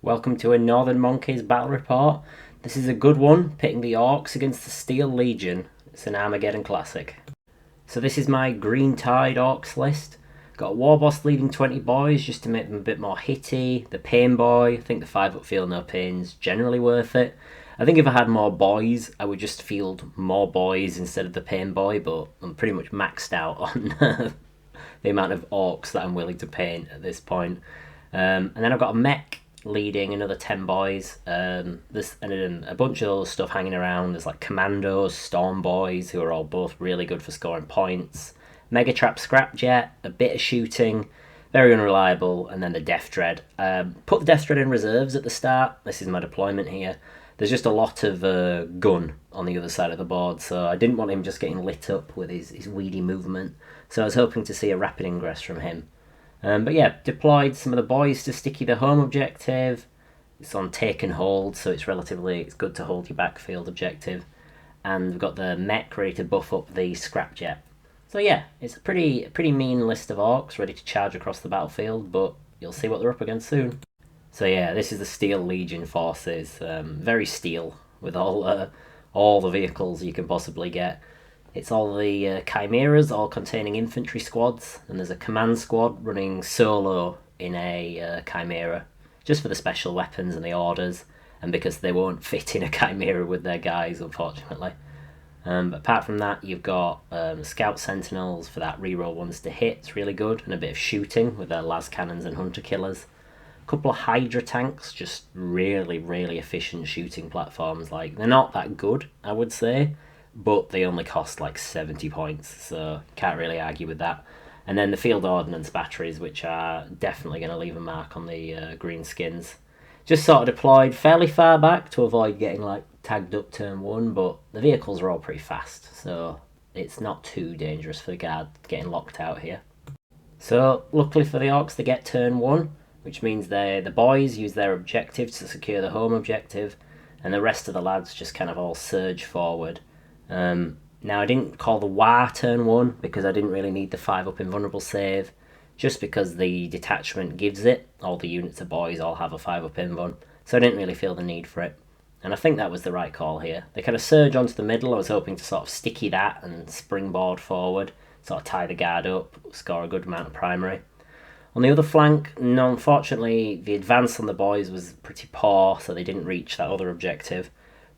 Welcome to a Northern Monkeys battle report. This is a good one, pitting the Orks against the Steel Legion. It's an Armageddon classic. So this is my green Tide Orks list. Got a War Boss leading 20 boys just to make them a bit more hitty. The Pain Boy, I think the 5 up field no pain's generally worth it. I think if I had more boys, I would just field more boys instead of the Pain Boy, but I'm pretty much maxed out on the amount of Orks that I'm willing to paint at this point. And then I've got a mech leading another 10 boys. And then a bunch of other stuff hanging around. There's like Commandos, Storm Boys, who are all both really good for scoring points. Mega Trap Scrapjet, a bit of shooting, very unreliable, and then the Death Dread. Put the Death Dread in reserves at the start. This is my deployment here. There's just a lot of gun on the other side of the board, so I didn't want him just getting lit up with his weedy movement. So I was hoping to see a rapid ingress from him. But yeah, deployed some of the boys to sticky the home objective. It's on take and hold, so it's good to hold your backfield objective. And we've got the mech ready to buff up the Scrapjet. So yeah, it's a pretty mean list of Orks ready to charge across the battlefield, but you'll see what they're up against soon. So yeah, this is the Steel Legion forces, very steel, with all the vehicles you can possibly get. It's all the chimeras, all containing infantry squads, and there's a command squad running solo in a chimera, just for the special weapons and the orders, and because they won't fit in a chimera with their guys, unfortunately. But apart from that, you've got Scout Sentinels for that reroll ones to hit, it's really good, and a bit of shooting with their las cannons and hunter killers. A couple of Hydra tanks, just really efficient shooting platforms. Like, they're not that good, I would say, but they only cost like 70 points, so can't really argue with that. And then the field ordnance batteries, which are definitely going to leave a mark on the green skins. Just sort of deployed fairly far back to avoid getting like tagged up turn 1, but the vehicles are all pretty fast, so it's not too dangerous for the guard getting locked out here. So luckily for the Orks, they get turn 1, which means the boys use their objective to secure the home objective, and the rest of the lads just kind of all surge forward. Now, I didn't call the War turn 1 because I didn't really need the 5 up invulnerable save, just because the detachment gives it. All the units of boys all have a 5 up invuln, so I didn't really feel the need for it. And I think that was the right call here. They kind of surge onto the middle. I was hoping to sort of sticky that and springboard forward, sort of tie the guard up, score a good amount of primary. On the other flank, no, unfortunately, the advance on the boys was pretty poor, so they didn't reach that other objective.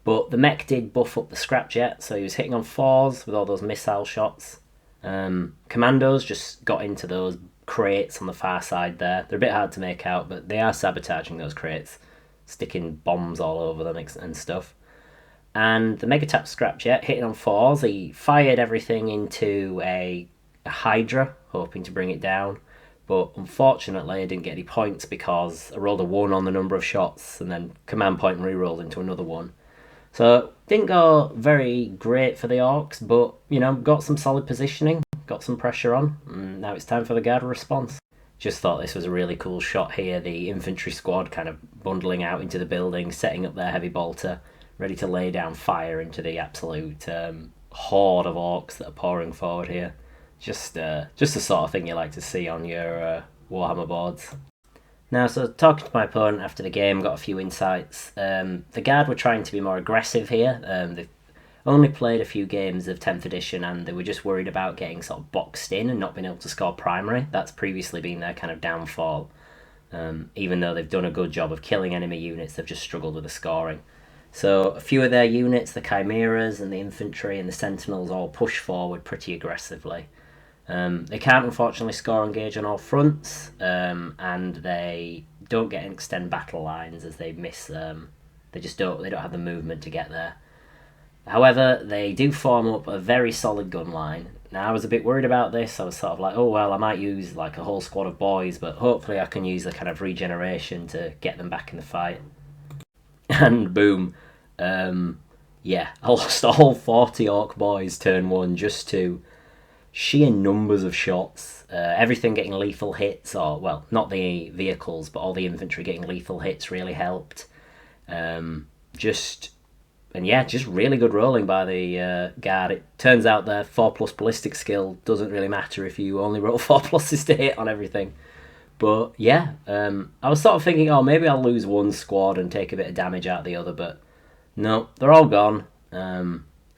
But the mech did buff up the Scrapjet, so he was hitting on 4s with all those missile shots. Commandos just got into those crates on the far side there. They're a bit hard to make out, but they are sabotaging those crates, sticking bombs all over them and stuff. And the Megatap Scrapjet hitting on 4s, he fired everything into a Hydra, hoping to bring it down. But unfortunately, I didn't get any points because I rolled a 1 on the number of shots and then command point and re-rolled into another 1. So, didn't go very great for the Orks, but, you know, got some solid positioning, got some pressure on, and now it's time for the guard response. Just thought this was a really cool shot here, the infantry squad kind of bundling out into the building, setting up their heavy bolter, ready to lay down fire into the absolute horde of Orks that are pouring forward here. Just the sort of thing you like to see on your Warhammer boards. Now, so talking to my opponent after the game, got a few insights. The guard were trying to be more aggressive here. They've only played a few games of 10th edition and they were just worried about getting sort of boxed in and not being able to score primary. That's previously been their kind of downfall. Even though they've done a good job of killing enemy units, they've just struggled with the scoring. So a few of their units, the Chimeras and the infantry and the Sentinels, all push forward pretty aggressively. They can't unfortunately score engage on all fronts, and they don't get extend battle lines as they miss. They don't have the movement to get there. However, they do form up a very solid gun line. Now, I was a bit worried about this. I was sort of like, oh well, I might use like a whole squad of boys, but hopefully I can use the kind of regeneration to get them back in the fight. And boom, yeah, I lost all 40 Ork boys turn 1 just to sheer numbers of shots, everything getting lethal hits, or, well, not the vehicles, but all the infantry getting lethal hits really helped. Just really good rolling by the guard. It turns out their 4+ ballistic skill doesn't really matter if you only roll 4+ to hit on everything. But yeah, I was sort of thinking, oh, maybe I'll lose one squad and take a bit of damage out of the other, but no, they're all gone.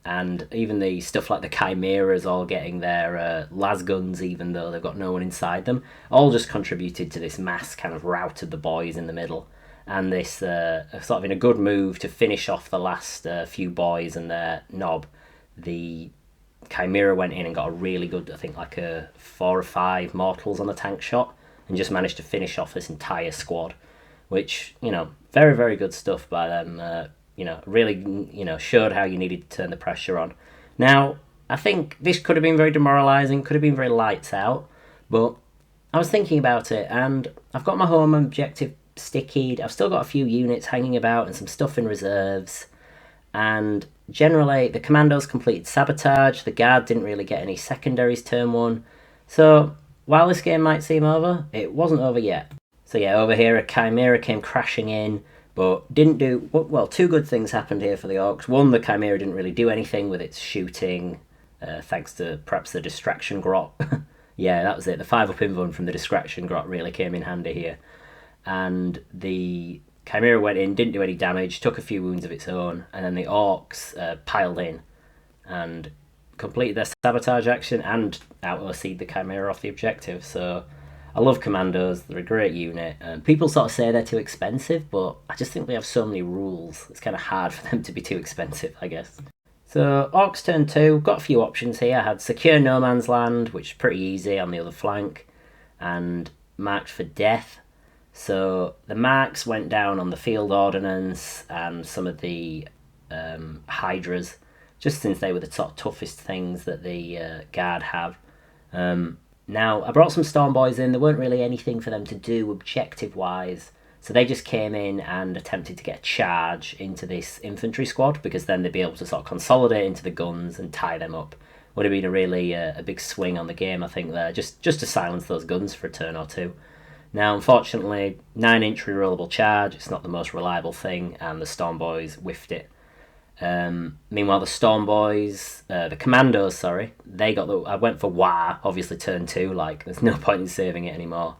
And even the stuff like the Chimeras all getting their las guns, even though they've got no one inside them, all just contributed to this mass kind of rout of the boys in the middle. And this sort of in a good move to finish off the last few boys and their knob, the Chimera went in and got a really good, I think like a 4 or 5 mortals on the tank shot, and just managed to finish off this entire squad, which, you know, very, very good stuff by them. You know, really, you know, showed how you needed to turn the pressure on. Now, I think this could have been very demoralising, could have been very lights out, but I was thinking about it, and I've got my home objective stickied, I've still got a few units hanging about and some stuff in reserves, and generally the commandos completed sabotage, the guard didn't really get any secondaries turn 1, so while this game might seem over, it wasn't over yet. So yeah, over here a Chimera came crashing in, but didn't do... Well, 2 good things happened here for the Orks. One, the Chimera didn't really do anything with its shooting, thanks to perhaps the distraction grot. Yeah, that was it. The 5-up invuln from the distraction grot really came in handy here. And the Chimera went in, didn't do any damage, took a few wounds of its own, and then the Orks piled in and completed their sabotage action and out-OC'd the Chimera off the objective. So I love commandos, they're a great unit. People sort of say they're too expensive, but I just think they have so many rules. It's kind of hard for them to be too expensive, I guess. So Orks turn 2, got a few options here. I had Secure No Man's Land, which is pretty easy on the other flank, and Marked for Death. So the marks went down on the field ordnance and some of the Hydras, just since they were the sort of toughest things that the guard have. Now, I brought some Storm Boys in. There weren't really anything for them to do objective-wise, so they just came in and attempted to get a charge into this infantry squad, because then they'd be able to sort of consolidate into the guns and tie them up. Would have been a really a big swing on the game, I think, there, just to silence those guns for a turn or 2. Now, unfortunately, 9-inch rerollable charge, it's not the most reliable thing, and the Storm Boys whiffed it. Meanwhile, the Storm Boys, the Commandos, sorry, they got I went for War, obviously turn 2, like, there's no point in saving it anymore.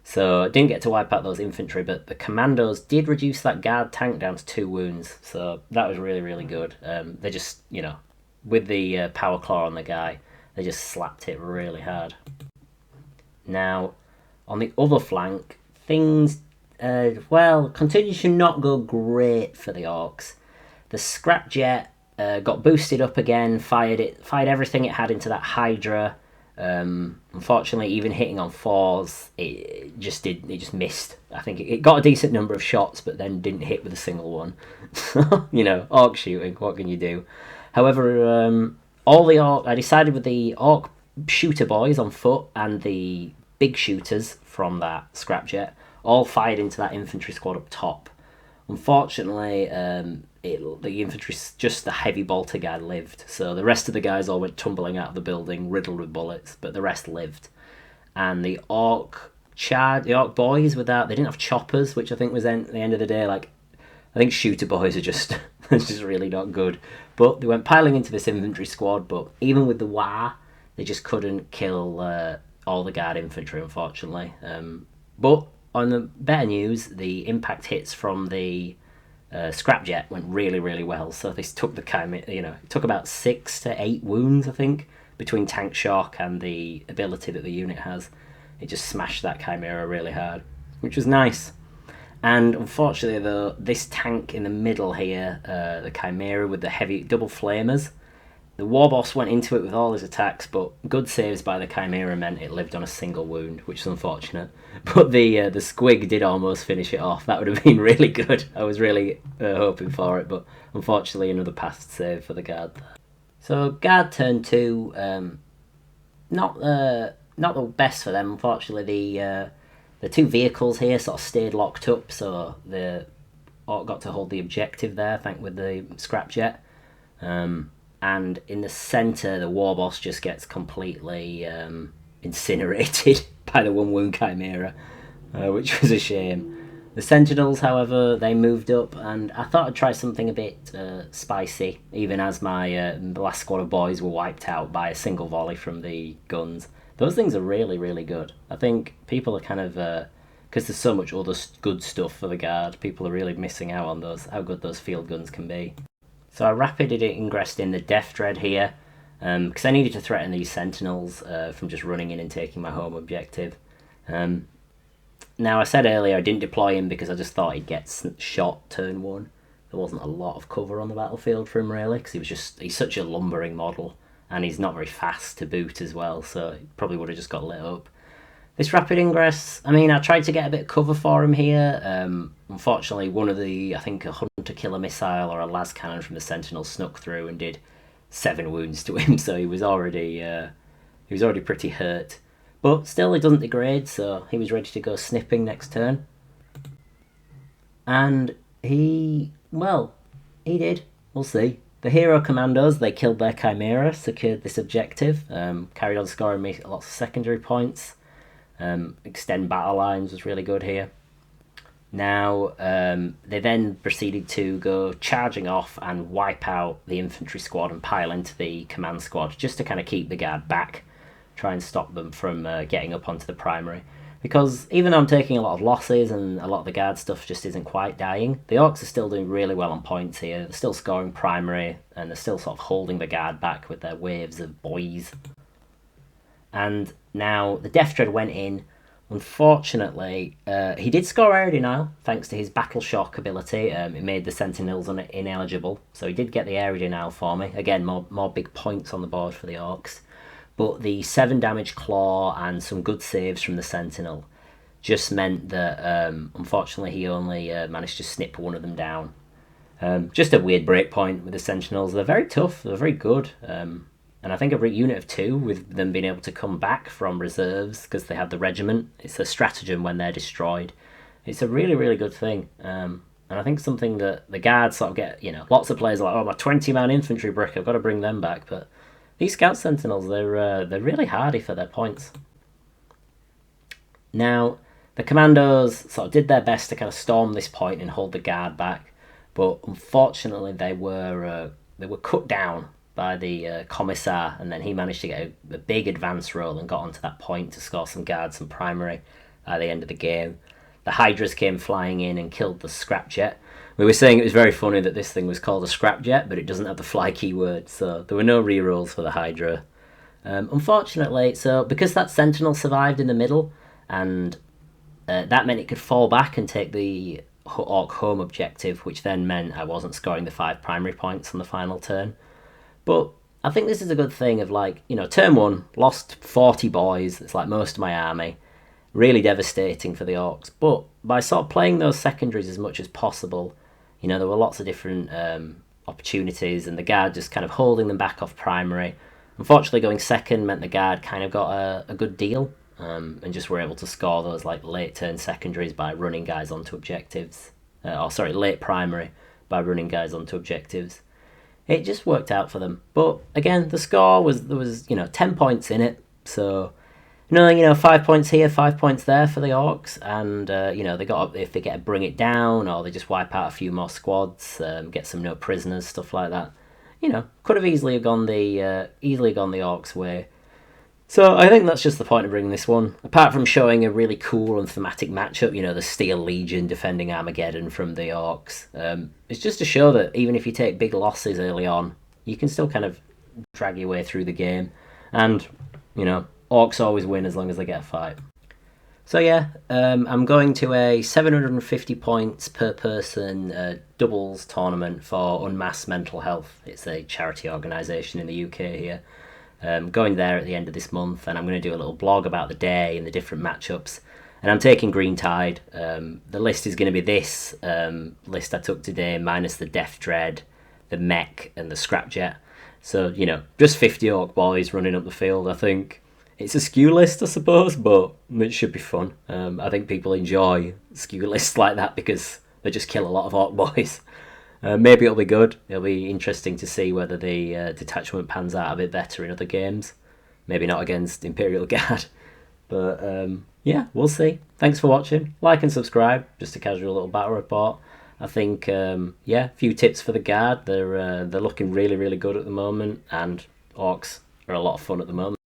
So, I didn't get to wipe out those infantry, but the Commandos did reduce that guard tank down to 2 wounds, so that was really, really good. They just, you know, with the power claw on the guy, they just slapped it really hard. Now, on the other flank, things, continue to not go great for the Orks. The Scrapjet got boosted up again, fired everything it had into that Hydra. Unfortunately, even hitting on 4s, it just missed. I think it got a decent number of shots, but then didn't hit with a single one. You know, Ork shooting, what can you do? However, I decided with the Ork shooter boys on foot and the big shooters from that Scrapjet all fired into that infantry squad up top. Unfortunately, the infantry, just the heavy bolter guy lived, so the rest of the guys all went tumbling out of the building, riddled with bullets, but the rest lived. And the Ork boys, with that, they didn't have choppers, which I think was at the end of the day, like, I think shooter boys are just really not good. But they went piling into this infantry squad, but even with the War, they just couldn't kill all the guard infantry, unfortunately. But on the better news, the impact hits from the Scrapjet went really, really well. So this took it took about 6 to 8 wounds, I think, between tank shock and the ability that the unit has. It just smashed that Chimera really hard, which was nice. And unfortunately, though, this tank in the middle here, the Chimera with the heavy double flamers, the Warboss went into it with all his attacks, but good saves by the Chimera meant it lived on a single wound, which is unfortunate. But the Squig did almost finish it off. That would have been really good. I was really hoping for it, but unfortunately another past save for the Guard there. So Guard turn 2, not the best for them, unfortunately. The 2 vehicles here sort of stayed locked up, so the Ork got to hold the objective there, with the Scrapjet. And in the centre, the Warboss just gets completely incinerated by the 1 wound Chimera, which was a shame. The Sentinels, however, they moved up, and I thought I'd try something a bit spicy, even as my last squad of boys were wiped out by a single volley from the guns. Those things are really, really good. I think people are kind of, because there's so much other good stuff for the Guard, people are really missing out on those, how good those field guns can be. So I rapidly ingressed in the Death Dread here, because I needed to threaten these Sentinels from just running in and taking my home objective. Now, I said earlier I didn't deploy him because I just thought he'd get shot turn 1. There wasn't a lot of cover on the battlefield for him, really, because he's such a lumbering model, and he's not very fast to boot as well, so he probably would have just got lit up. This rapid ingress, I mean, I tried to get a bit of cover for him here. Unfortunately, one of the, I think, a hunter-killer missile or a las cannon from the Sentinel snuck through and did 7 wounds to him, so he was already pretty hurt. But still, he doesn't degrade, so he was ready to go snipping next turn. And he did. We'll see. The Hero Commandos, they killed their Chimera, secured this objective, carried on scoring me lots of secondary points. Extend battle lines was really good here. Now, they then proceeded to go charging off and wipe out the infantry squad and pile into the command squad, just to kind of keep the Guard back, try and stop them from getting up onto the primary. Because even though I'm taking a lot of losses and a lot of the Guard stuff just isn't quite dying, the Orks are still doing really well on points here. They're still scoring primary, and they're still sort of holding the Guard back with their waves of boys. And now the Death Dread went in. Unfortunately, he did score air denial thanks to his battle shock ability. It made the Sentinels ineligible, so he did get the air denial for me. Again, more big points on the board for the Orks. But the 7 damage claw and some good saves from the Sentinel just meant that, unfortunately, he only managed to snip one of them down. Just a weird breakpoint with the Sentinels. They're very tough, they're very good. And I think a unit of 2, with them being able to come back from reserves because they have the regiment. It's a stratagem when they're destroyed. It's a really, really good thing. And I think something that the Guards sort of get, lots of players are like, oh, my 20-man infantry brick, I've got to bring them back. But these Scout Sentinels, they're really hardy for their points. Now, the Commandos sort of did their best to kind of storm this point and hold the Guard back. But unfortunately, they were cut down by the Commissar, and then he managed to get a big advance roll and got onto that point to score some Guards and primary at the end of the game. The Hydras came flying in and killed the Scrapjet. We were saying it was very funny that this thing was called a Scrapjet, but it doesn't have the fly keyword, so there were no rerolls for the Hydra. Unfortunately, so because that Sentinel survived in the middle, and that meant it could fall back and take the Ork home objective, which then meant I wasn't scoring the 5 primary points on the final turn. But I think this is a good thing of turn 1, lost 40 boys, it's like most of my army. Really devastating for the Orks. But by sort of playing those secondaries as much as possible, there were lots of different opportunities, and the Guard just kind of holding them back off primary. Unfortunately, going second meant the Guard kind of got a good deal, and just were able to score those late turn secondaries by running guys onto objectives. Late primary by running guys onto objectives. It just worked out for them. But again, the score there was 10 points in it. So, 5 points here, 5 points there for the Orks. And, they got, if they get a bring it down, or they just wipe out a few more squads, get some no prisoners, stuff like that. Could have easily gone the Orks' way. So I think that's just the point of bringing this one. Apart from showing a really cool and thematic matchup, the Steel Legion defending Armageddon from the Orks. It's just to show that even if you take big losses early on, you can still kind of drag your way through the game. And, Orks always win as long as they get a fight. So yeah, I'm going to a 750 points per person doubles tournament for Unmasked Mental Health. It's a charity organisation in the UK here. Going there at the end of this month, and I'm going to do a little blog about the day and the different matchups. And I'm taking Green Tide. The list is going to be this list I took today, minus the Death Dread, the Mech, and the Scrapjet. So, just 50 Ork boys running up the field, I think. It's a skew list, I suppose, but it should be fun. I think people enjoy skew lists like that because they just kill a lot of Ork boys. Maybe it'll be good. It'll be interesting to see whether the detachment pans out a bit better in other games. Maybe not against Imperial Guard. But yeah, we'll see. Thanks for watching. Like and subscribe. Just a casual little battle report. I think, a few tips for the Guard. They're looking really, really good at the moment. And Orks are a lot of fun at the moment.